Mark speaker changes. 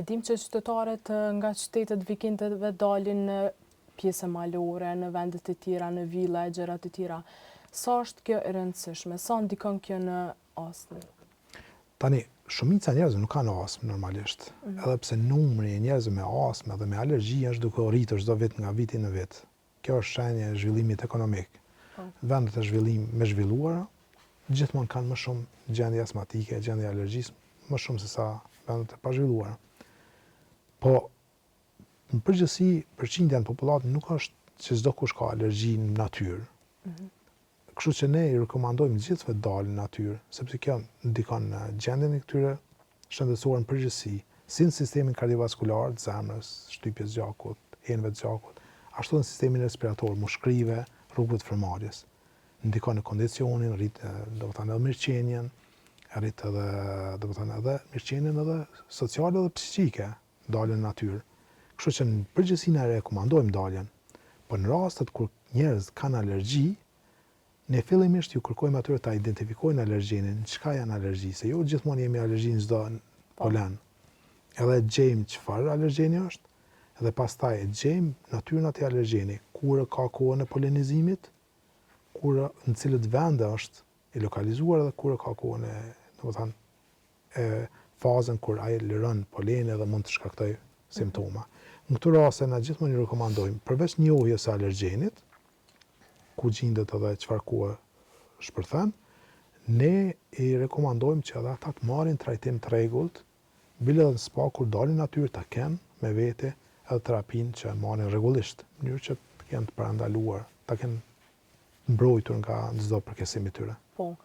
Speaker 1: E dim që qytetarët nga qytetet vikindeve dalin në pjesë malore, në vendet e tjera, në villa e gjërat e tjera. Sa është kjo e rëndësishme? Sa ndikon kjo në astmë?
Speaker 2: Tani, shumica njerëzve nuk kanë astmë normalisht. Edhe pse numri i njerëzve me astmë dhe me alergji është duke u rritur çdo vit nga viti në vit. Kjo është shenjë e zhvillimit ekonomik. Vendet e me zhvilluara gjithmonë kanë më shumë gjendje astmatike, gjendje alergjisë, më shumë se sa vendet e pa zhvilluara. Po, në përgjithësi, përqindja në popullatën nuk është që çdo kush ka alergji në natyrë. Kështu që ne i rekomandojmë gjithëve të dalin në natyrë, sepse kjo ndikon në gjendjen e këtyre shëndetësore në përgjithësi, si në sistemin kardiovaskular të zemrës, shtypjes gjakut, enëve të gjakut, ashtu në sistemin respirator, mushkrive, rrugëve të frymarrjes. Ndikon në kondicionin, rrit edhe mirëqenien, rrit edhe mirëqenien edhe sociale dhe psiqike, daljen në natyrë. Kështu që në përgjithësi ne rekomandojmë daljen, por në rastet kur njerëz kanë alergji, ne fillimisht ju kërkojmë atyre ta identifikojnë alergjenin, çka janë alergji, se jo gjithmonë jemi alergji në çdo polen. Edhe gjejmë çfarë alergjeni është, edhe pastaj gjejmë natyrën e atij alergjeni, kur ka kohën e polenizimit, kur në cilët vende është i lokalizuar dhe kur ka kohën e fazën kur ai lëron polenin dhe mund të shkaktojë simptoma. Në këtë raste na gjithmonë i rekomandojmë përveç njohjes së alergjenit, ku gjendet edhe çfarë kohë shpërthen, ne i rekomandojmë që edhe ata të marrin trajtim të rregullt, bile edhe në spa kur dalin në natyrë ta kenë me vete edhe terapinë që marrin rregullisht, në mënyrë që të kenë të parandaluar, ta kenë mbrojtur nga çdo përkesim i tyre.
Speaker 1: Po,